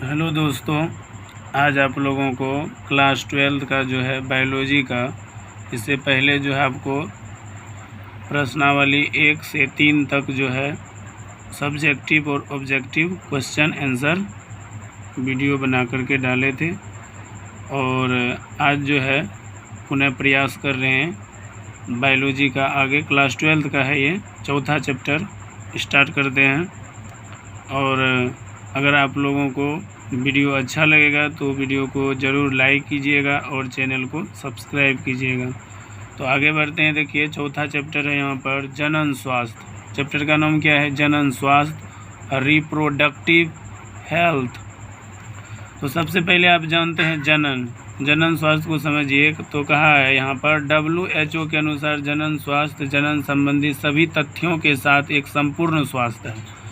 Hello दोस्तों, आज आप लोगों को क्लास 12 का जो है बायोलॉजी का, इससे पहले जो है आपको प्रश्नावली 1 से 3 तक जो है सब्जेक्टिव और ऑब्जेक्टिव क्वेश्चन आंसर वीडियो बना करके डाले थे। और आज जो है पुनः प्रयास कर रहे हैं बायोलॉजी का। आगे क्लास 12 का है, ये चौथा चैप्टर स्टार्ट करते हैं। और अगर आप लोगों को वीडियो अच्छा लगेगा तो वीडियो को ज़रूर लाइक कीजिएगा और चैनल को सब्सक्राइब कीजिएगा। तो आगे बढ़ते हैं। देखिए, चौथा चैप्टर है यहाँ पर जनन स्वास्थ्य। चैप्टर का नाम क्या है? जनन स्वास्थ्य, रिप्रोडक्टिव हेल्थ। तो सबसे पहले आप जानते हैं जनन स्वास्थ्य को समझिए। तो कहा है यहाँ पर WHO के अनुसार जनन स्वास्थ्य जनन संबंधी सभी तथ्यों के साथ एक संपूर्ण स्वास्थ्य है।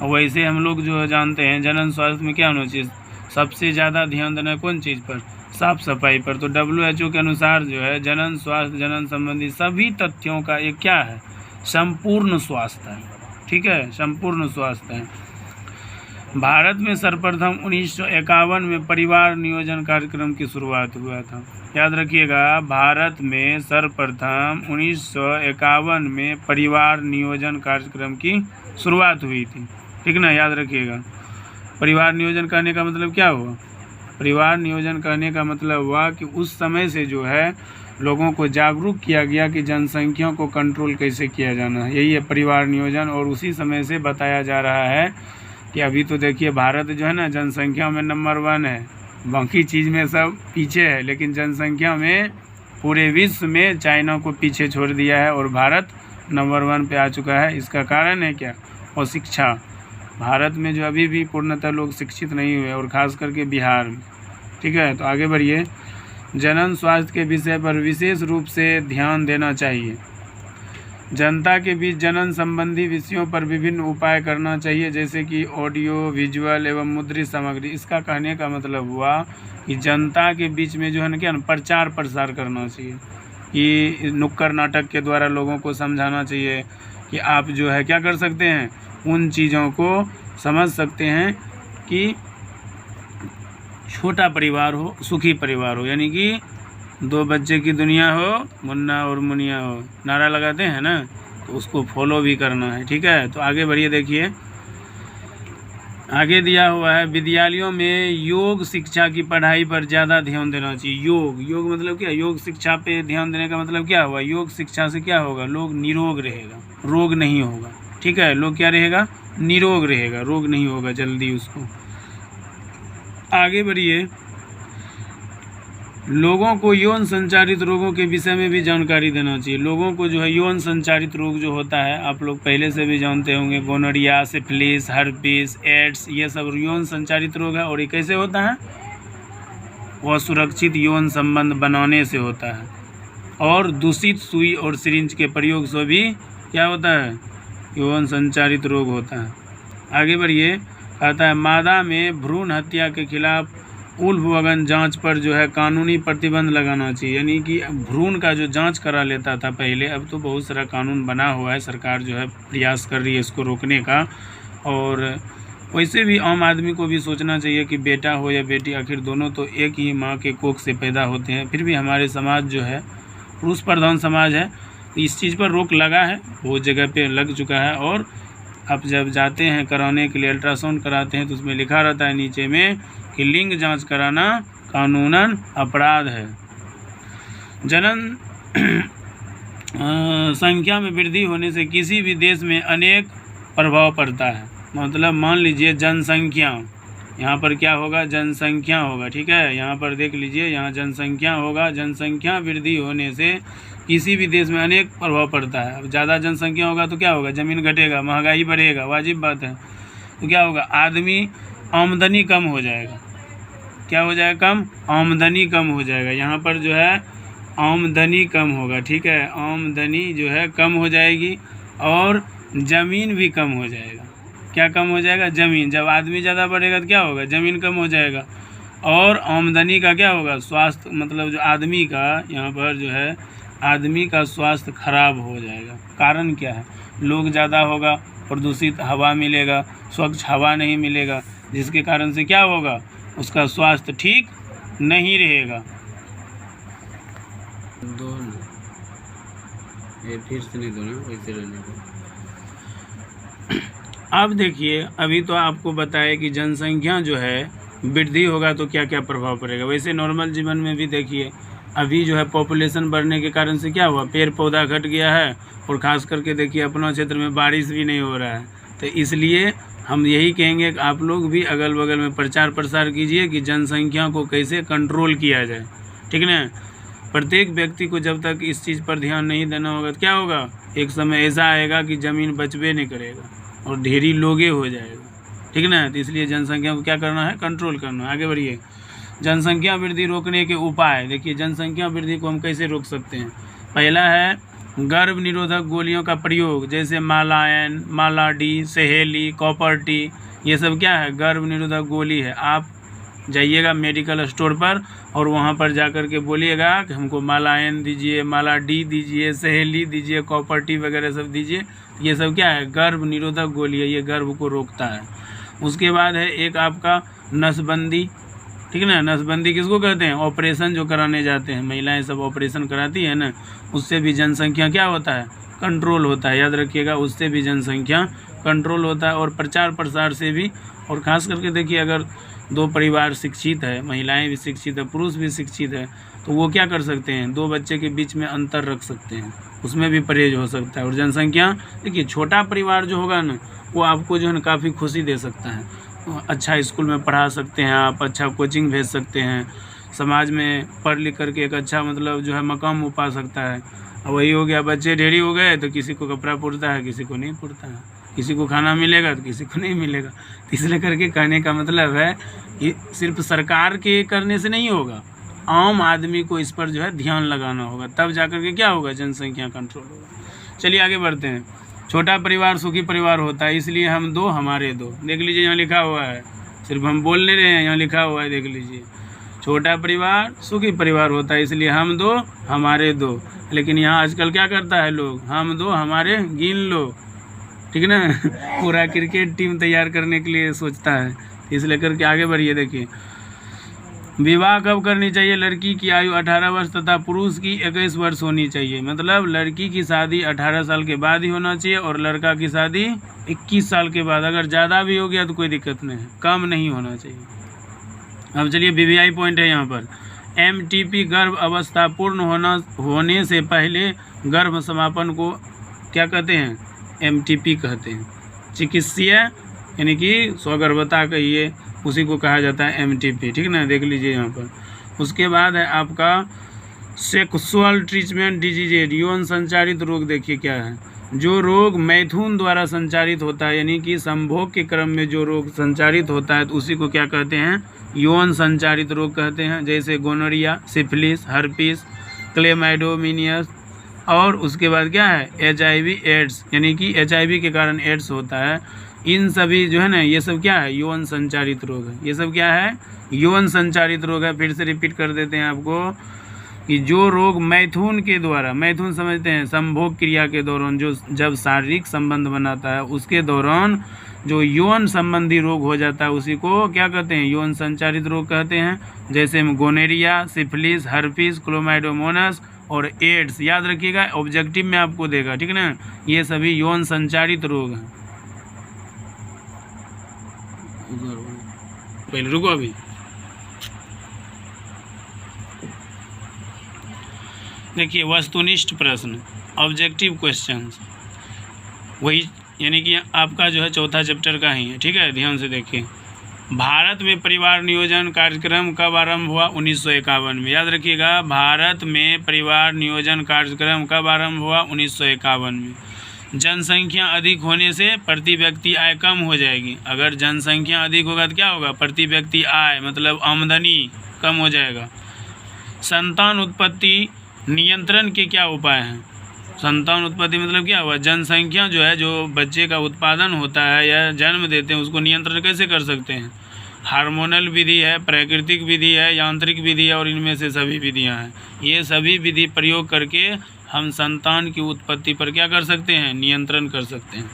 वैसे हम लोग जो जानते हैं जनन स्वास्थ्य में क्या होना चाहिए? सबसे ज़्यादा ध्यान देना कौन चीज़ पर? साफ सफाई पर। तो WHO के अनुसार जो है जनन स्वास्थ्य जनन संबंधी सभी तथ्यों का एक क्या है? संपूर्ण स्वास्थ्य है। ठीक है, संपूर्ण स्वास्थ्य है। भारत में सर्वप्रथम 1951 में परिवार नियोजन कार्यक्रम की शुरुआत हुआ था। याद रखिएगा, भारत में सर्वप्रथम 1951 में परिवार नियोजन कार्यक्रम की शुरुआत हुई थी। ठीक ना, याद रखिएगा। परिवार नियोजन करने का मतलब क्या हुआ? परिवार नियोजन करने का मतलब हुआ कि उस समय से जो है लोगों को जागरूक किया गया कि जनसंख्या को कंट्रोल कैसे किया जाना है। यही है परिवार नियोजन। और उसी समय से बताया जा रहा है कि अभी तो देखिए भारत जो है ना जनसंख्या में नंबर 1 है, बाकी चीज़ में सब पीछे है, लेकिन जनसंख्या में पूरे विश्व में चाइना को पीछे छोड़ दिया है और भारत नंबर 1 पे आ चुका है। इसका कारण है क्या? और शिक्षा। भारत में जो अभी भी पूर्णतः लोग शिक्षित नहीं हुए, और ख़ास करके बिहार में। ठीक है, तो आगे बढ़िए। जनन स्वास्थ्य के विषय पर विशेष रूप से ध्यान देना चाहिए। जनता के बीच जनन संबंधी विषयों पर विभिन्न उपाय करना चाहिए, जैसे कि ऑडियो, विजुअल एवं मुद्रित सामग्री। इसका कहने का मतलब हुआ कि जनता के बीच में जो है ना क्या प्रचार प्रसार करना चाहिए, कि नुक्कड़ नाटक के द्वारा लोगों को समझाना चाहिए कि आप जो है क्या कर सकते हैं, उन चीज़ों को समझ सकते हैं कि छोटा परिवार हो, सुखी परिवार हो, यानी कि 2 बच्चे की दुनिया हो, मुन्ना और मुनिया हो, नारा लगाते हैं ना, तो उसको फॉलो भी करना है। ठीक है, तो आगे बढ़िए। देखिए, आगे दिया हुआ है विद्यालयों में योग शिक्षा की पढ़ाई पर ज़्यादा ध्यान देना चाहिए। योग मतलब क्या? योग शिक्षा पे ध्यान देने का मतलब क्या हुआ? योग शिक्षा से क्या होगा? लोग निरोग रहेगा, रोग नहीं होगा। ठीक है, लोग क्या रहेगा? निरोग रहेगा, रोग नहीं होगा जल्दी उसको। आगे बढ़िए। लोगों को यौन संचारित रोगों के विषय में भी जानकारी देना चाहिए। लोगों को जो है यौन संचारित रोग जो होता है, आप लोग पहले से भी जानते होंगे, गोनोरिया, सिफिलिस, हर्पिस, एड्स, ये सब यौन संचारित रोग है। और ये कैसे होता है? वह सुरक्षित यौन संबंध बनाने से होता है, और दूषित सुई और सिरिंज के प्रयोग से भी क्या होता है? यौन संचारित रोग होता है। आगे बढ़िए। कहता है मादा में भ्रूण हत्या के खिलाफ उल्फवगन जांच पर जो है कानूनी प्रतिबंध लगाना चाहिए। यानी कि भ्रूण का जो जांच करा लेता था पहले, अब तो बहुत सारा कानून बना हुआ है, सरकार जो है प्रयास कर रही है इसको रोकने का। और वैसे भी आम आदमी को भी सोचना चाहिए कि बेटा हो या बेटी, आखिर दोनों तो एक ही माँ के कोख से पैदा होते हैं। फिर भी हमारे समाज जो है पुरुष प्रधान समाज है, तो इस चीज़ पर रोक लगा है, बहुत जगह पे लग चुका है। और आप जब जाते हैं कराने के लिए, अल्ट्रासाउंड कराते हैं, तो उसमें लिखा रहता है नीचे में कि लिंग जांच कराना कानूनन अपराध है। जनन संख्या में वृद्धि होने से किसी भी देश में अनेक प्रभाव पड़ता है। मतलब मान लीजिए जनसंख्या, यहाँ पर क्या होगा? जनसंख्या होगा। ठीक है, यहाँ पर देख लीजिए, यहाँ जनसंख्या होगा। जनसंख्या वृद्धि होने से किसी भी देश में अनेक प्रभाव पड़ता है। अब ज़्यादा जनसंख्या होगा तो क्या होगा? ज़मीन घटेगा, महंगाई बढ़ेगा, वाजिब बात है। तो क्या होगा? आदमी आमदनी कम हो जाएगा। क्या हो जाएगा? कम आमदनी कम हो जाएगा। यहाँ पर जो है आमदनी कम होगा। ठीक है, आमदनी जो है कम हो जाएगी, और ज़मीन भी कम हो जाएगा। क्या कम हो जाएगा? ज़मीन। जब आदमी ज़्यादा बढ़ेगा तो क्या होगा? ज़मीन कम हो जाएगा, और आमदनी का क्या होगा? स्वास्थ्य, मतलब जो आदमी का यहाँ पर जो है आदमी का स्वास्थ्य खराब हो जाएगा। कारण क्या है? लोग ज़्यादा होगा, प्रदूषित हवा मिलेगा, स्वच्छ हवा नहीं मिलेगा, जिसके कारण से क्या होगा, उसका स्वास्थ्य ठीक नहीं रहेगा। ये फिर से नहीं दोना, वैसे रहने दो। अब देखिए, अभी तो आपको बताया कि जनसंख्या जो है वृद्धि होगा तो क्या क्या प्रभाव पड़ेगा। वैसे नॉर्मल जीवन में भी देखिए, अभी जो है पॉपुलेशन बढ़ने के कारण से क्या हुआ, पेड़ पौधा घट गया है, और ख़ास करके देखिए अपना क्षेत्र में बारिश भी नहीं हो रहा है। तो इसलिए हम यही कहेंगे कि आप लोग भी अगल बगल में प्रचार प्रसार कीजिए कि जनसंख्या को कैसे कंट्रोल किया जाए, ठीक है ना। प्रत्येक व्यक्ति को जब तक इस चीज़ पर ध्यान नहीं देना होगा तो क्या होगा, एक समय ऐसा आएगा कि ज़मीन बचबे नहीं करेगा और ढेरी लोगे हो जाएगा, ठीक है ना। तो इसलिए जनसंख्या को क्या करना है, कंट्रोल करना है। आगे बढ़िए, जनसंख्या वृद्धि रोकने के उपाय। देखिए जनसंख्या वृद्धि को हम कैसे रोक सकते हैं। पहला है गर्भ निरोधक गोलियों का प्रयोग, जैसे मालायन, मालाडी, सहेली, कॉपर टी, ये सब क्या है, गर्भ निरोधक गोली है। आप जाइएगा मेडिकल स्टोर पर और वहाँ पर जा कर के बोलिएगा कि हमको मालायन दीजिए, मालाडी दीजिए, सहेली दीजिए, कॉपर टी वगैरह सब दीजिए। ये सब क्या है, गर्भ निरोधक गोली है, ये गर्भ को रोकता है। उसके बाद है एक आपका नसबंदी, ठीक है ना। नसबंदी किसको कहते हैं, ऑपरेशन जो कराने जाते हैं, महिलाएं सब ऑपरेशन कराती है ना, उससे भी जनसंख्या क्या होता है, कंट्रोल होता है। याद रखिएगा, उससे भी जनसंख्या कंट्रोल होता है। और प्रचार प्रसार से भी, और ख़ास करके देखिए अगर दो परिवार शिक्षित है, महिलाएं भी शिक्षित है, पुरुष भी शिक्षित है, तो वो क्या कर सकते हैं, दो बच्चे के बीच में अंतर रख सकते हैं, उसमें भी परहेज हो सकता है। और जनसंख्या देखिए, छोटा परिवार जो होगा ना, वो आपको जो है ना काफ़ी खुशी दे सकता है। अच्छा स्कूल में पढ़ा सकते हैं आप, अच्छा कोचिंग भेज सकते हैं, समाज में पढ़ लिख करके एक अच्छा मतलब जो है मकाम वो पा सकता है। और वही हो गया, बच्चे ढेरी हो गए तो किसी को कपड़ा पुरता है, किसी को नहीं पुरता है, किसी को खाना मिलेगा तो किसी को नहीं मिलेगा। तो इसलिए करके कहने का मतलब है कि सिर्फ सरकार के करने से नहीं होगा, आम आदमी को इस पर जो है ध्यान लगाना होगा, तब जाकर के क्या होगा, जनसंख्या कंट्रोल होगा। चलिए आगे बढ़ते हैं। छोटा परिवार सुखी परिवार होता है, इसलिए हम दो हमारे दो। देख लीजिए यहाँ लिखा हुआ है, सिर्फ हम बोल नहीं रहे हैं, यहाँ लिखा हुआ है, देख लीजिए। छोटा परिवार सुखी परिवार होता है, इसलिए हम दो हमारे दो। लेकिन यहाँ आजकल क्या करता है लोग, हम दो हमारे गिन लो, ठीक है ना। पूरा क्रिकेट टीम तैयार करने के लिए सोचता है। इसलिए करके आगे बढ़िए। देखिए, विवाह कब करनी चाहिए, लड़की की आयु 18 वर्ष तथा पुरुष की 21 वर्ष होनी चाहिए। मतलब लड़की की शादी 18 साल के बाद ही होना चाहिए और लड़का की शादी 21 साल के बाद। अगर ज़्यादा भी हो गया तो कोई दिक्कत नहीं है, कम नहीं होना चाहिए। अब चलिए वीवीआई पॉइंट है यहाँ पर, एमटीपी गर्भ अवस्था पूर्ण होने से पहले गर्भ समापन को क्या कहते हैं, एमटीपी कहते हैं। चिकित्सीय यानी कि स्वगर्भता कहिए, उसी को कहा जाता है एमटीपी, ठीक है ना। देख लीजिए यहाँ पर। उसके बाद है आपका सेक्सुअल ट्रीटमेंट डिजीज, यौन संचारित रोग। देखिए क्या है, जो रोग मैथुन द्वारा संचारित होता है, यानी कि संभोग के क्रम में जो रोग संचारित होता है, तो उसी को क्या कहते हैं, यौन संचारित रोग कहते हैं। जैसे गोनोरिया, सिफिलिस, हर्पिस, क्लेमाइडोमिनियस, और उसके बाद क्या है, HIV एड्स, यानी कि HIV के कारण एड्स होता है। इन सभी जो है ना, ये सब क्या है, यौन संचारित रोग है। ये सब क्या है, यौन संचारित रोग है। फिर से रिपीट कर देते हैं आपको कि जो रोग मैथुन के द्वारा, मैथुन समझते हैं, संभोग क्रिया के दौरान जो जब शारीरिक संबंध बनाता है, उसके दौरान जो यौन संबंधी रोग हो जाता है, उसी को क्या कहते हैं, यौन संचारित रोग कहते हैं। जैसे गोनेरिया, सिफिलिस, हर्पिस, क्लोमाइडोमोनास और एड्स। याद रखिएगा, ऑब्जेक्टिव में आपको देगा, ठीक है ना। ये सभी यौन संचारित रोग हैं। पहले रुको अभी। देखिए, वस्तुनिष्ठ प्रश्न, ऑब्जेक्टिव क्वेश्चंस, वही यानी कि आपका जो है चौथा चैप्टर का ही है, ठीक है। ध्यान से देखिए, भारत में परिवार नियोजन कार्यक्रम कब आरंभ हुआ, 1951 में। याद रखिएगा, भारत में परिवार नियोजन कार्यक्रम कब आरंभ हुआ, 1951 में। जनसंख्या अधिक होने से प्रति व्यक्ति आय कम हो जाएगी। अगर जनसंख्या अधिक होगा तो क्या होगा, प्रति व्यक्ति आय मतलब आमदनी कम हो जाएगा। संतान उत्पत्ति नियंत्रण के क्या उपाय हैं। संतान उत्पत्ति मतलब क्या हुआ, जनसंख्या जो है, जो बच्चे का उत्पादन होता है या जन्म देते हैं, उसको नियंत्रण कैसे कर सकते हैं। हार्मोनल विधि है, प्राकृतिक विधि है, यांत्रिक विधि है, और इनमें से सभी विधियां हैं। ये सभी विधि प्रयोग करके हम संतान की उत्पत्ति पर क्या कर सकते हैं, नियंत्रण कर सकते हैं।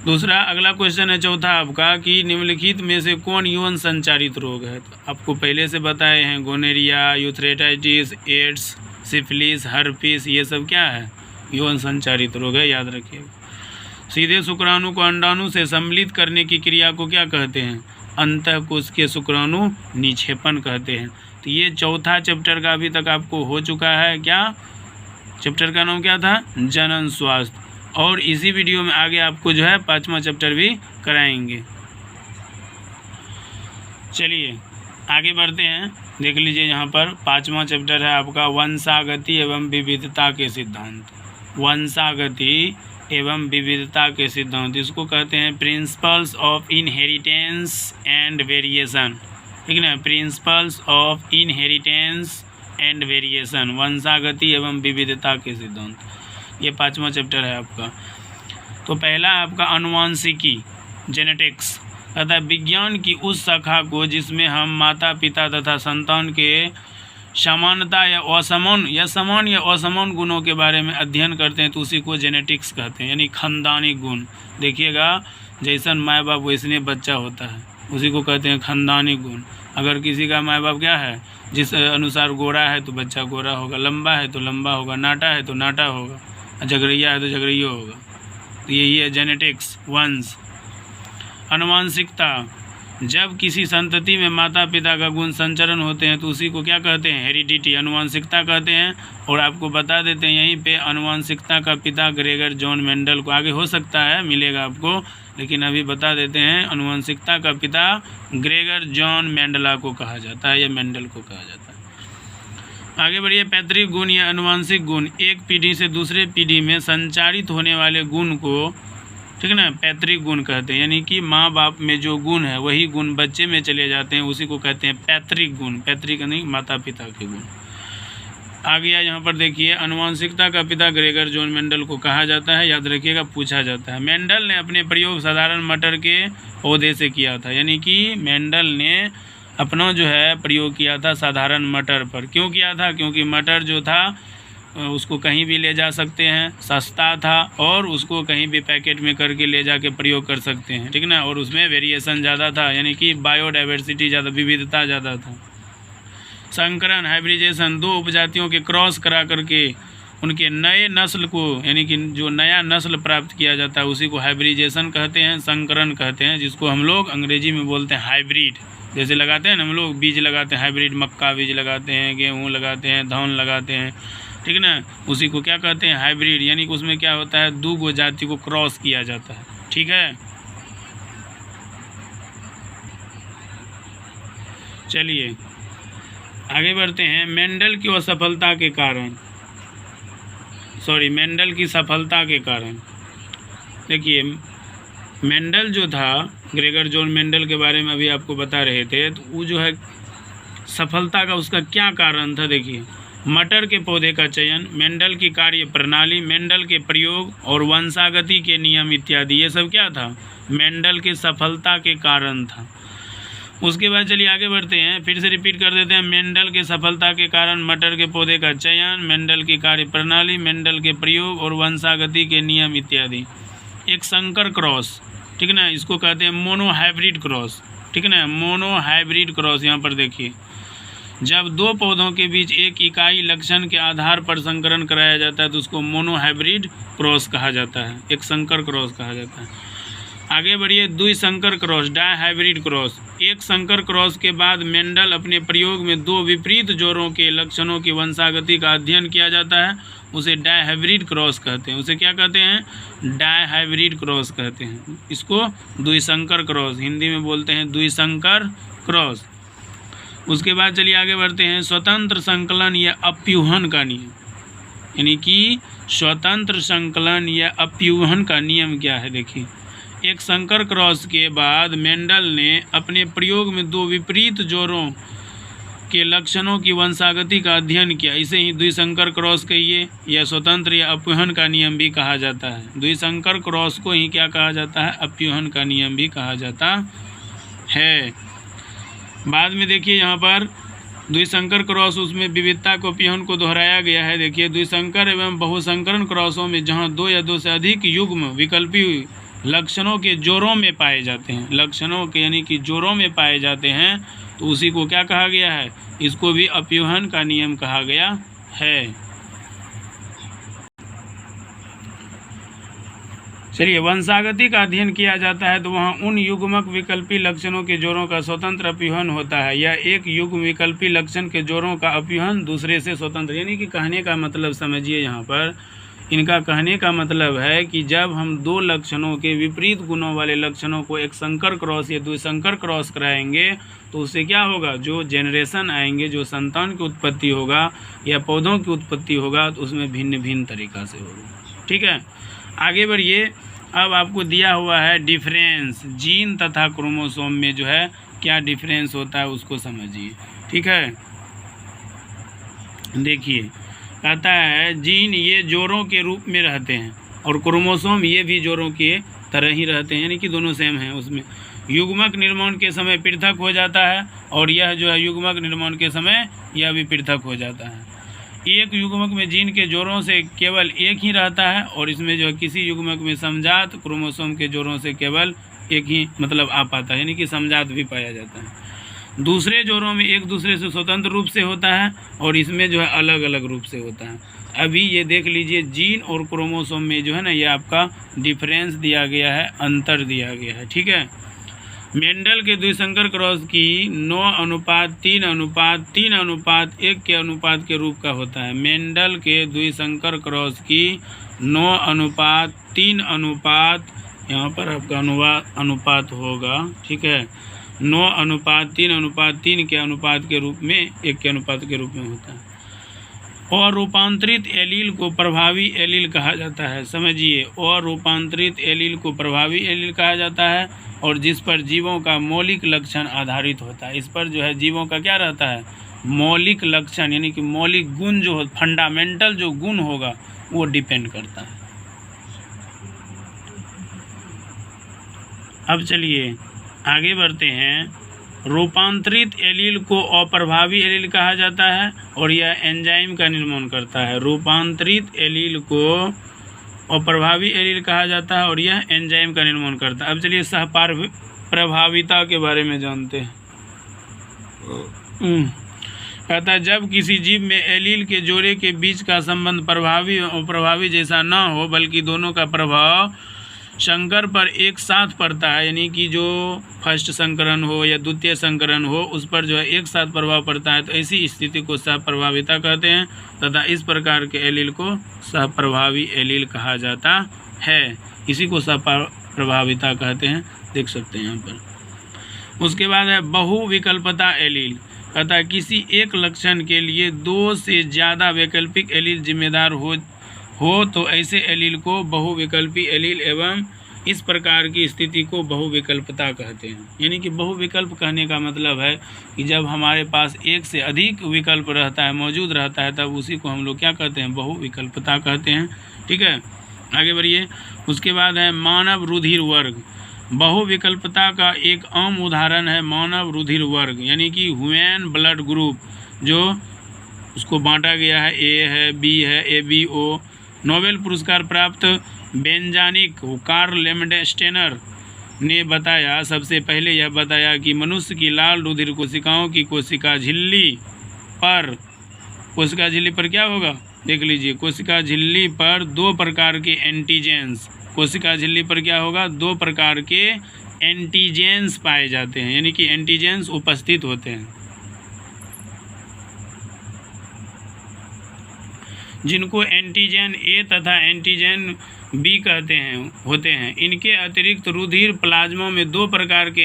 दूसरा अगला क्वेश्चन है चौथा आपका कि निम्नलिखित में से कौन यौन संचारित रोग है। तो आपको पहले से बताए हैं गोनेरिया, यूथ्रेटाइटिस, एड्स, सिफिलिस, हर्पिस, ये सब क्या है, यौन संचारित रोग है, याद रखिएगा। सीधे शुक्राणु को अंडाणु से सम्मिलित करने की क्रिया को क्या कहते हैं, अंतःकोश के शुक्राणु निक्षेपण कहते हैं। तो ये चौथा चैप्टर का अभी तक आपको हो चुका है। क्या चैप्टर का नाम क्या था, जनन स्वास्थ्य। और इसी वीडियो में आगे आपको जो है 5वां चैप्टर भी कराएंगे। चलिए आगे बढ़ते हैं, देख लीजिए यहाँ पर 5वां चैप्टर है आपका वंशागति एवं विविधता के सिद्धांत। वंशागति एवं विविधता के सिद्धांत, इसको कहते हैं principles of inheritance and variation, ठीक है ना, principles of inheritance and variation, वंशागति एवं विविधता के सिद्धांत, ये 5वां चैप्टर है आपका। तो पहला आपका अनुवांशिकी, जेनेटिक्स, तथा विज्ञान की उस शाखा को जिसमें हम माता पिता तथा संतान के समानता या असमान या असमान गुणों के बारे में अध्ययन करते हैं, तो उसी को जेनेटिक्स कहते हैं, यानी खानदानी गुण। देखिएगा जैसन माँ बाप वैसने बच्चा होता है, उसी को कहते हैं खानदानी गुण। अगर किसी का माँ बाप क्या है, जिस अनुसार गोरा है तो बच्चा गोरा होगा, लंबा है तो लंबा होगा, नाटा है तो नाटा होगा, झगड़िया है तो झगड़िया होगा। तो यही है जेनेटिक्स, वंश। अनुवांशिकता, जब किसी संतति में माता पिता का गुण संचरण होते हैं तो उसी को क्या कहते हैं, हेरिडिटी, अनुवांशिकता कहते हैं। और आपको बता देते हैं यहीं पे अनुवांशिकता का पिता ग्रेगर जॉन मेंडल को, आगे हो सकता है मिलेगा आपको, लेकिन अभी बता देते हैं अनुवांशिकता का पिता ग्रेगर जॉन मेंडला को कहा जाता है या मेंडल को कहा जाता है। आगे बढ़िए, पैतृक गुण या अनुवांशिक गुण, एक पीढ़ी से दूसरे पीढ़ी में संचारित होने वाले गुण को, ठीक है ना, पैतृक गुण कहते हैं। यानी कि माँ बाप में जो गुण है वही गुण बच्चे में चले जाते हैं, उसी को कहते हैं पैतृक गुण। पैतृक नहीं, माता पिता के गुण। आ गया यहाँ पर देखिए, अनुवांशिकता का पिता ग्रेगर जॉन मेंडल को कहा जाता है, याद रखिएगा पूछा जाता है। मेंडल ने अपने प्रयोग साधारण मटर के पौधे से किया था, यानी कि मेंडल ने अपना जो है प्रयोग किया था साधारण मटर पर। क्यों किया था, क्योंकि मटर जो था उसको कहीं भी ले जा सकते हैं, सस्ता था, और उसको कहीं भी पैकेट में करके ले जाके प्रयोग कर सकते हैं, ठीक ना। और उसमें वेरिएशन ज़्यादा था, यानी कि बायोडाइवर्सिटी ज़्यादा, विविधता ज़्यादा था। संकरण, हाइब्रिडेशन, दो उपजातियों के क्रॉस करा करके उनके नए नस्ल को, यानी कि जो नया नस्ल प्राप्त किया जाता है उसी को हाइब्रिडेशन कहते हैं, संकरण कहते हैं, जिसको हम लोग अंग्रेजी में बोलते हैं हाइब्रिड। जैसे लगाते हैं ना हम लोग बीज लगाते हैं, हाइब्रिड मक्का बीज लगाते हैं, गेहूँ लगाते हैं, धान लगाते हैं, ठीक है ना, उसी को क्या कहते हैं, हाइब्रिड। यानी कि उसमें क्या होता है, दो गो जाति को क्रॉस किया जाता है, ठीक है। चलिए आगे बढ़ते हैं। मेंडल की असफलता के कारण, मेंडल की सफलता के कारण, देखिए मेंडल जो था, ग्रेगर जॉन मेंडल के बारे में अभी आपको बता रहे थे, तो वो जो है सफलता का उसका क्या कारण था, देखिए मटर के पौधे का चयन, मेंडल की कार्य प्रणाली, मेंडल के प्रयोग और वंशागति के नियम इत्यादि, ये सब क्या था, मेंडल के सफलता के कारण था। उसके बाद चलिए आगे बढ़ते हैं, फिर से रिपीट कर देते हैं। मेंडल के सफलता के कारण मटर के पौधे का चयन, मेंडल की कार्य प्रणाली, मेंडल के प्रयोग और वंशागति के नियम इत्यादि। एक संकर क्रॉस, ठीक है ना, इसको कहते हैं मोनो हाइब्रिड क्रॉस, ठीक है ना, मोनो हाइब्रिड क्रॉस। यहाँ पर देखिए, जब दो पौधों के बीच एक इकाई लक्षण के आधार पर संकरण कराया जाता है तो उसको मोनो हाइब्रिड क्रॉस कहा जाता है, एक संकर क्रॉस कहा जाता है। आगे बढ़िए, द्विसंकर क्रॉस, डाई हाइब्रिड क्रॉस। एक संकर क्रॉस के बाद मेंडल अपने प्रयोग में दो विपरीत जोड़ों के लक्षणों की वंशागति का अध्ययन किया जाता है, उसे डाई हाइब्रिड क्रॉस कहते हैं। उसे क्या कहते हैं, डाई हाइब्रिड क्रॉस कहते हैं। इसको द्विसंकर क्रॉस, हिंदी में बोलते हैं द्विसंकर क्रॉस। उसके बाद चलिए आगे बढ़ते हैं। स्वतंत्र संकलन या अप्यूहन का नियम, यानी कि स्वतंत्र संकलन या अप्यूहन का नियम क्या है, देखिए एक संकर क्रॉस के बाद मेंडल ने अपने प्रयोग में दो विपरीत जोड़ों के लक्षणों की वंशागति का अध्ययन किया, इसे ही द्विसंकर क्रॉस कहिए या स्वतंत्र या अप्यूहन का नियम भी कहा जाता है। द्विसंकर क्रॉस को ही क्या कहा जाता है, अप्यूहन का नियम भी कहा जाता है। बाद में देखिए यहाँ पर द्विसंकर क्रॉस, उसमें विविधता को अप्यूहन को दोहराया गया है। देखिए द्विसंकर एवं बहुसंकरण क्रॉसों में जहाँ दो या दो से अधिक युग्म विकल्पी लक्षणों के जोड़ों में पाए जाते हैं, लक्षणों के यानी कि जोड़ों में पाए जाते हैं, तो उसी को क्या कहा गया है, इसको भी अपव्यूहन का नियम कहा गया है। चलिए, वंशागति का अध्ययन किया जाता है तो वहाँ उन युग्मक विकल्पी लक्षणों के जोड़ों का स्वतंत्र अपव्यूहन होता है, या एक युग्म विकल्पी लक्षण के जोड़ों का अपव्यूहन दूसरे से स्वतंत्र। यानी कि कहने का मतलब समझिए, यहाँ पर इनका कहने का मतलब है कि जब हम दो लक्षणों के विपरीत गुणों वाले लक्षणों को एक संकर क्रॉस या द्विसंकर क्रॉस कराएंगे तो उससे क्या होगा, जो जेनरेशन आएंगे, जो संतान की उत्पत्ति होगा या पौधों की उत्पत्ति होगा, तो उसमें भिन्न भिन्न तरीक़ा से होगा। ठीक है, आगे बढ़िए। अब आपको दिया हुआ है डिफरेंस, जीन तथा क्रोमोसोम में जो है क्या डिफरेंस होता है उसको समझिए। ठीक है, देखिए, कहता है जीन ये जोड़ों के रूप में रहते हैं और क्रोमोसोम ये भी जोड़ों के तरह ही रहते हैं, यानी कि दोनों सेम हैं। उसमें युग्मक निर्माण के समय पृथक हो जाता है और यह जो है युग्मक निर्माण के समय यह भी पृथक हो जाता है। एक युग्मक में जीन के जोड़ों से केवल एक ही रहता है और इसमें जो है किसी युग्मक में समजात क्रोमोसोम के जोड़ों से केवल एक ही मतलब आ पाता है, यानी कि समजात भी पाया जाता है। दूसरे जोड़ों में एक दूसरे से स्वतंत्र रूप से होता है और इसमें जो है अलग अलग रूप से होता है। अभी ये देख लीजिए, जीन और क्रोमोसोम में जो है ना, ये आपका डिफरेंस दिया गया है, अंतर दिया गया है। ठीक है, मेंडल के द्विसंकर क्रॉस की 9:3:3:1 के अनुपात के रूप का होता है। मेंडल के द्विसंकर क्रॉस की 9:3:, यहाँ पर आपका अनुपात होगा। ठीक है, 9:3:3 के अनुपात के रूप में, 1 के अनुपात के रूप में होता है। और रूपांतरित एलील को प्रभावी एलील कहा जाता है। समझिए, और रूपांतरित एलील को प्रभावी एलील कहा जाता है और जिस पर जीवों का मौलिक लक्षण आधारित होता है। इस पर जो है जीवों का क्या रहता है, मौलिक लक्षण, यानी कि मौलिक गुण जो फंडामेंटल जो गुण होगा वो डिपेंड करता है। अब चलिए आगे बढ़ते हैं। रूपांतरित एलील को अप्रभावी एलील कहा जाता है और यह एंजाइम का निर्माण करता है। रूपांतरित एलील को अप्रभावी एलील कहा जाता है और यह एंजाइम का निर्माण करता है। अब चलिए सहप्रभाविता के बारे में जानते हैं। कहता है जब किसी जीव में एलील के जोड़े के बीच का संबंध प्रभावी और अप्रभावी जैसा ना हो, बल्कि दोनों का प्रभाव संकर पर एक साथ पड़ता है, यानी कि जो फर्स्ट संकरण हो या द्वितीय संकरण हो उस पर जो है एक साथ प्रभाव पड़ता है, तो ऐसी स्थिति को सहप्रभाविता कहते हैं तथा इस प्रकार के एलील को सहप्रभावी एलील कहा जाता है। इसी को सहप्रभाविता कहते हैं, देख सकते हैं यहाँ पर। उसके बाद है बहुविकल्पता एलील। कहता है किसी एक लक्षण के लिए 2 से ज़्यादा वैकल्पिक एलील जिम्मेदार हो तो ऐसे एलील को बहुविकल्पी एलील एवं इस प्रकार की स्थिति को बहुविकल्पता कहते हैं। यानी कि बहुविकल्प कहने का मतलब है कि जब हमारे पास एक से अधिक विकल्प रहता है, मौजूद रहता है, तब उसी को हम लोग क्या कहते हैं, बहुविकल्पता कहते हैं। ठीक है, आगे बढ़िए। उसके बाद है मानव रुधिर वर्ग। बहुविकल्पता का एक आम उदाहरण है मानव रुधिर वर्ग, यानी कि ह्यूमन ब्लड ग्रुप, जो उसको बांटा गया है, ए है, बी है, ABO। नोबेल पुरस्कार प्राप्त बेंजानिक कार्ल लेमडेस्टेनर ने बताया, सबसे पहले यह बताया कि मनुष्य की लाल रुधिर कोशिकाओं की कोशिका झिल्ली पर क्या होगा, देख लीजिए, कोशिका झिल्ली पर 2 प्रकार के एंटीजेंस, कोशिका झिल्ली पर क्या होगा, 2 प्रकार के एंटीजेंस पाए जाते हैं, यानी कि एंटीजेंस उपस्थित होते हैं, जिनको एंटीजन ए तथा एंटीजन बी कहते हैं होते हैं। इनके अतिरिक्त रुधिर प्लाज्मा में 2 प्रकार के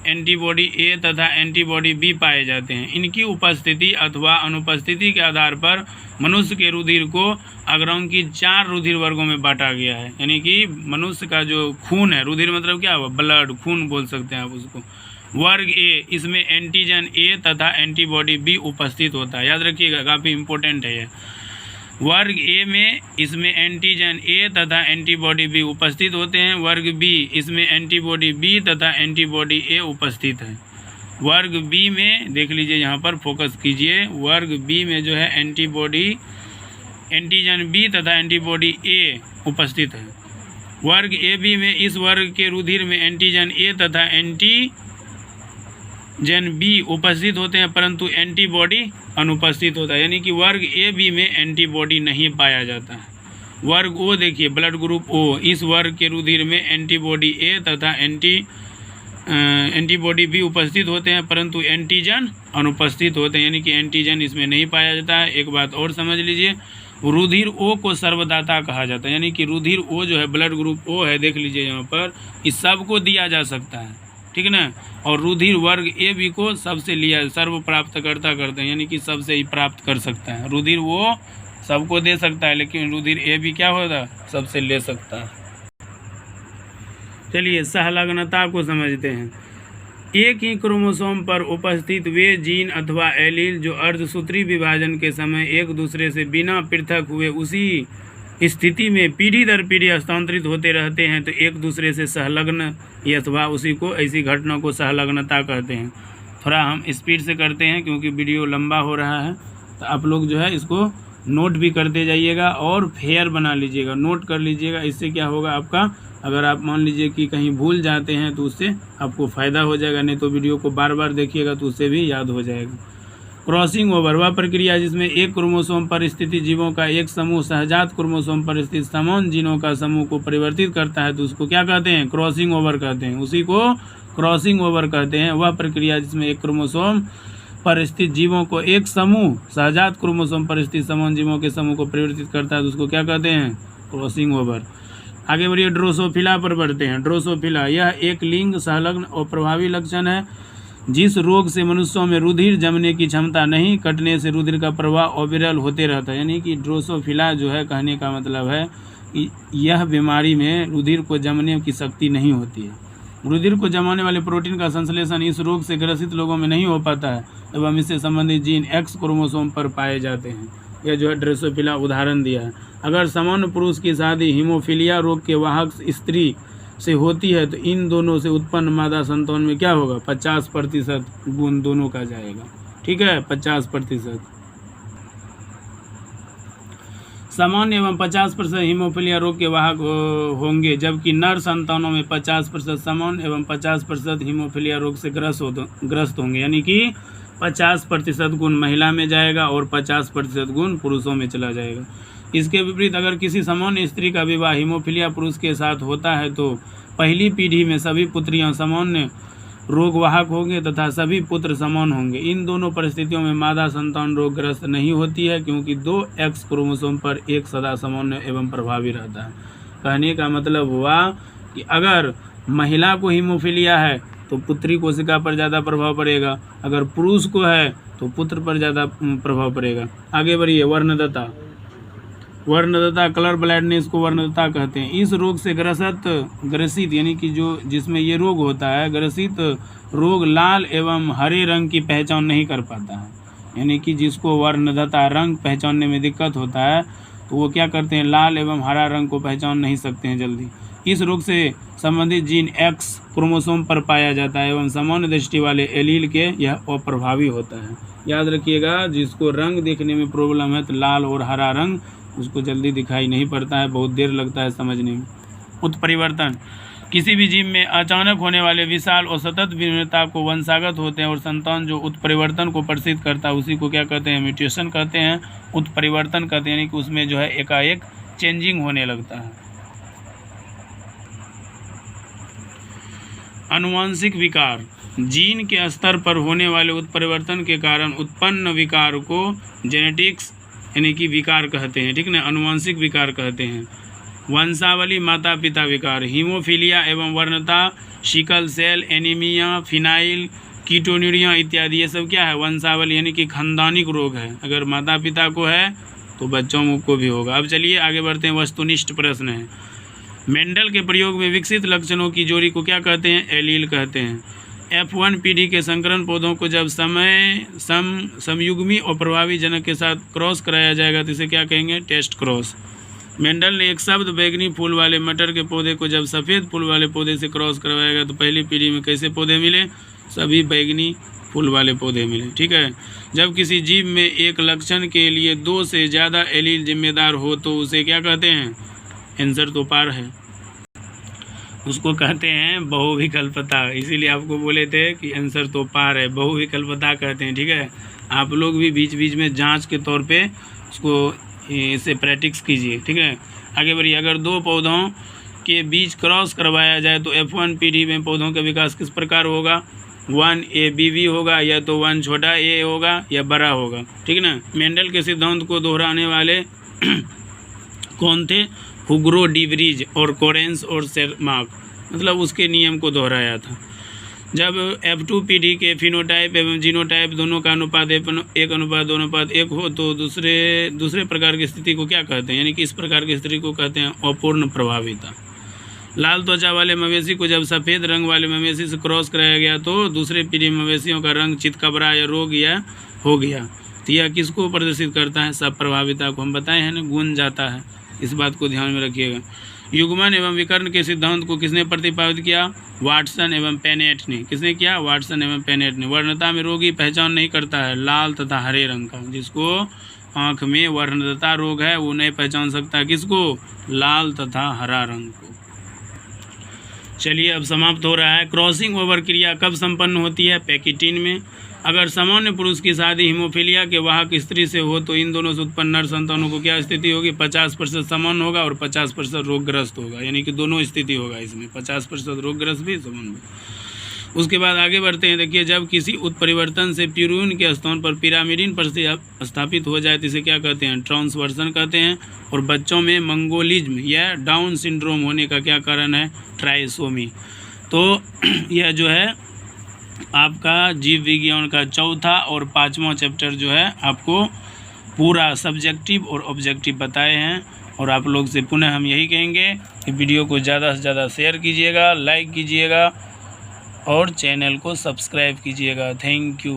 एंटीबॉडी ए तथा एंटीबॉडी बी पाए जाते हैं। इनकी उपस्थिति अथवा अनुपस्थिति के आधार पर मनुष्य के रुधिर को अग्रांकी 4 रुधिर वर्गों में बांटा गया है। यानी कि मनुष्य का जो खून है, रुधिर मतलब क्या हुआ, ब्लड, खून बोल सकते हैं आप उसको। वर्ग ए, इसमें एंटीजन ए तथा एंटीबॉडी बी उपस्थित होता है, याद रखिएगा, काफ़ी इंपॉर्टेंट है ये। वर्ग ए में इसमें एंटीजन ए तथा एंटीबॉडी बी उपस्थित होते हैं। वर्ग बी, इसमें एंटीबॉडी बी तथा एंटीबॉडी ए उपस्थित है। वर्ग बी में देख लीजिए, यहाँ पर फोकस कीजिए, वर्ग बी में जो है एंटीजन बी तथा एंटीबॉडी ए उपस्थित है। वर्ग ए बी में इस वर्ग के रुधिर में एंटीजन ए तथा एंटीजन बी उपस्थित होते हैं परंतु एंटीबॉडी अनुपस्थित होता है, यानी कि वर्ग ए बी में एंटीबॉडी नहीं पाया जाता है। वर्ग ओ देखिए ब्लड ग्रुप ओ, इस वर्ग के रुधिर में एंटीबॉडी ए तथा एंटीबॉडी भी उपस्थित होते हैं परंतु एंटीजन अनुपस्थित होते हैं, यानी कि एंटीजन इसमें नहीं पाया जाता है। एक बात और समझ लीजिए, रुधिर ओ को सर्वदाता कहा जाता है, यानी कि रुधिर ओ जो है ब्लड ग्रुप ओ है, देख लीजिए यहाँ पर, इस सब को दिया जा सकता है, ठीक है ना। और रुधिर वर्ग ए बी को सबसे लिया सर्व प्राप्तकर्ता करते हैं, यानी कि सबसे ही प्राप्त कर सकता है। रुधिर वो सबको दे सकता है लेकिन रुधिर ए बी क्या होता है, सबसे ले सकता है। चलिए सहलग्नता को समझते हैं। एक ही क्रोमोसोम पर उपस्थित वे जीन अथवा एलील जो अर्धसूत्री विभाजन के समय एक दूसरे से बिना पृथक हुए उसी स्थिति में पीढ़ी दर पीढ़ी हस्तांतरित होते रहते हैं तो एक दूसरे से सहलग्न अथवा उसी को ऐसी घटना को सहलग्नता कहते हैं। थोड़ा हम स्पीड से करते हैं क्योंकि वीडियो लंबा हो रहा है, तो आप लोग जो है इसको नोट भी करते जाइएगा और फेयर बना लीजिएगा, नोट कर लीजिएगा। इससे क्या होगा आपका, अगर आप मान लीजिए कि कहीं भूल जाते हैं तो उससे आपको फ़ायदा हो जाएगा, नहीं तो वीडियो को बार बार देखिएगा तो उससे भी याद हो जाएगा। क्रॉसिंग ओवर वह प्रक्रिया जिसमें एक क्रोमोसोम पर स्थित जीवों का एक समूह सहजात क्रोमोसोम पर स्थित समान जीनों का समूह को परिवर्तित करता है तो उसको क्या कहते हैं, क्रॉसिंग ओवर कहते हैं, उसी को क्रॉसिंग ओवर कहते हैं। वह प्रक्रिया जिसमें एक क्रोमोसोम पर स्थित जीवों को एक समूह सहजात क्रोमोसोम पर स्थित समान जीवों के समूह को परिवर्तित करता है तो उसको क्या कहते हैं, क्रॉसिंग ओवर। आगे बढ़िए, ड्रोसोफिला पर बढ़ते हैं। ड्रोसोफिला यह एक लिंग संलग्न और प्रभावी लक्षण है जिस रोग से मनुष्यों में रुधिर जमने की क्षमता नहीं, कटने से रुधिर का प्रवाह अविरल होते रहता है, यानी कि ड्रोसोफिला जो है कहने का मतलब है कि यह बीमारी में रुधिर को जमने की शक्ति नहीं होती है। रुधिर को जमाने वाले प्रोटीन का संश्लेषण इस रोग से ग्रसित लोगों में नहीं हो पाता है एवं इससे संबंधित जीन एक्स क्रोमोसोम पर पाए जाते हैं। यह जो है ड्रोसोफिला उदाहरण दिया है। अगर सामान्य पुरुष की शादी हीमोफीलिया रोग के वाहक स्त्री से होती है तो इन दोनों से उत्पन्न मादा संतान में क्या होगा, 50% गुण दोनों का जाएगा, ठीक है, 50%। सामान्य एवं 50% हीमोफीलिया रोग के वाहक होंगे जबकि नर संतानों में 50% सामान्य एवं 50% हीमोफीलिया रोग से ग्रस्त होंगे, यानी कि 50% गुण महिला में जाएगा और 50% गुण पुरुषों में चला जाएगा। इसके विपरीत अगर किसी सामान्य स्त्री का विवाह हीमोफीलिया पुरुष के साथ होता है तो पहली पीढ़ी में सभी पुत्रियां सामान्य रोगवाहक होंगे तथा सभी पुत्र समान होंगे। इन दोनों परिस्थितियों में मादा संतान रोगग्रस्त नहीं होती है क्योंकि 2 एक्स क्रोमोसोम पर एक सदा सामान्य एवं प्रभावी रहता है। कहने का मतलब हुआ कि अगर महिला को हीमोफीलिया है तो पुत्री कोशिका पर ज़्यादा प्रभाव पड़ेगा, अगर पुरुष को है तो पुत्र पर ज़्यादा प्रभाव पड़ेगा। आगे बढ़िए, वर्णदता कलर ब्लाइंडनेस को वर्णदता कहते हैं। इस रोग से ग्रसित यानी कि जिसमें ये रोग होता है, ग्रसित रोग लाल एवं हरे रंग की पहचान नहीं कर पाता है, यानी कि जिसको वर्णदता रंग पहचानने में दिक्कत होता है तो वो क्या करते हैं, लाल एवं हरा रंग को पहचान नहीं सकते हैं जल्दी। इस रोग से संबंधित जीन एक्स क्रोमोसोम पर पाया जाता है एवं सामान्य दृष्टि वाले एलील के यह अप्रभावी होता है। याद रखिएगा, जिसको रंग देखने में प्रॉब्लम है तो लाल और हरा रंग उसको जल्दी दिखाई नहीं पड़ता है, बहुत देर लगता है समझने में। उत्परिवर्तन किसी भी जीव में अचानक होने वाले विशाल और सतत विभिन्नता को वंशागत होते हैं और संतान जो उत्परिवर्तन को प्रदर्शित करता है उसी को क्या कहते हैं, म्यूटेशन कहते हैं, उत्परिवर्तन कहते हैं, यानी कि उसमें जो है एकाएक चेंजिंग होने लगता है। आनुवंशिक विकार जीन के स्तर पर होने वाले उत्परिवर्तन के कारण उत्पन्न विकार को जेनेटिक्स यानी कि विकार कहते हैं, ठीक ना, आनुवंशिक विकार कहते हैं। वंशावली माता पिता विकार हीमोफीलिया एवं वर्णता, sickle cell anaemia, phenylketonuria इत्यादि, ये सब क्या है, वंशावली यानी कि खानदानिक रोग है। अगर माता पिता को है तो बच्चों को भी होगा। अब चलिए आगे बढ़ते हैं, वस्तुनिष्ठ प्रश्न है। मेंडल के प्रयोग में विकसित लक्षणों की जोड़ी को क्या कहते हैं, एलील कहते हैं। F1 पीढ़ी के संकरण पौधों को जब समयुग्मी और प्रभावी जनक के साथ क्रॉस कराया जाएगा तो इसे क्या कहेंगे, टेस्ट क्रॉस। मेंडल ने एक शब्द बैगनी फूल वाले मटर के पौधे को जब सफ़ेद फूल वाले पौधे से क्रॉस करवाएगा तो पहली पीढ़ी में कैसे पौधे मिले, सभी बैगनी फूल वाले पौधे मिले, ठीक है। जब किसी जीव में एक लक्षण के लिए 2 से ज़्यादा एलील जिम्मेदार हो तो उसे क्या कहते हैं, आंसर तो पार है। उसको कहते हैं बहुविकल्पता। इसीलिए आपको बोले थे कि आंसर तो पार है, बहुविकल्पता कहते हैं। ठीक है, आप लोग भी बीच बीच में जांच के तौर पे उसको इसे प्रैक्टिस कीजिए। ठीक है, आगे बढ़िए। अगर दो पौधों के बीच क्रॉस करवाया जाए तो F1 पीढ़ी में पौधों का विकास किस प्रकार होगा? 1ABV होगा, या तो 1 छोटा a होगा या बड़ा होगा। ठीक है ना। मेंडल के सिद्धांत को दोहराने वाले कौन थे? हुगो डी व्रीज और कोरेंस और शेरमार्क, मतलब उसके नियम को दोहराया था। जब F2 पीढ़ी के फिनोटाइप एवं जीनोटाइप दोनों का अनुपात 1:2:1 हो तो दूसरे प्रकार की स्थिति को क्या कहते हैं? यानी कि इस प्रकार की स्थिति को कहते हैं अपूर्ण प्रभाविता। लाल त्वचा वाले मवेशी को जब सफ़ेद रंग वाले मवेशी से क्रॉस कराया गया तो दूसरे पीढ़ी मवेशियों का रंग चितकबरा या रोग या हो गया। तो यह किसको प्रदर्शित करता है? सब प्रभाविता को। हम बताए हैं ना, गुण जाता है, इस बात को ध्यान में रखिएगा। युग्मन एवं विकर्ण के सिद्धांत को किसने प्रतिपादित किया? वाटसन एवं पेनेट ने। किसने किया? वाटसन एवं पेनेट ने। वर्णता में रोगी पहचान नहीं करता है लाल तथा हरे रंग का। जिसको आँख में वर्णता रोग है वो नहीं पहचान सकता किसको? लाल तथा हरा रंग को। चलिए, अब समाप्त हो रहा है। क्रॉसिंग ओवर क्रिया कब संपन्न होती है? पैकिटिन में। अगर सामान्य पुरुष की शादी हीमोफीलिया के वाहक स्त्री से हो तो इन दोनों से उत्पन्न नर संतानों को क्या स्थिति होगी? 50% समान होगा और 50% रोगग्रस्त होगा। यानी कि दोनों स्थिति होगा इसमें, 50% रोगग्रस्त भी, समान भी। उसके बाद आगे बढ़ते हैं। देखिए, जब किसी उत्परिवर्तन से प्यूरिन के स्थान पर पिरामिडिन स्थापित हो जाए तो इसे क्या कहते हैं? ट्रांसवर्सन कहते हैं। और बच्चों में मंगोलिज्म या डाउन सिंड्रोम होने का क्या कारण है? ट्राइसोमी। तो यह जो है आपका जीव विज्ञान का चौथा और 5वां चैप्टर जो है आपको पूरा सब्जेक्टिव और ऑब्जेक्टिव बताए हैं। और आप लोग से पुनः हम यही कहेंगे कि वीडियो को ज़्यादा से ज़्यादा शेयर कीजिएगा, लाइक कीजिएगा और चैनल को सब्सक्राइब कीजिएगा। Thank you.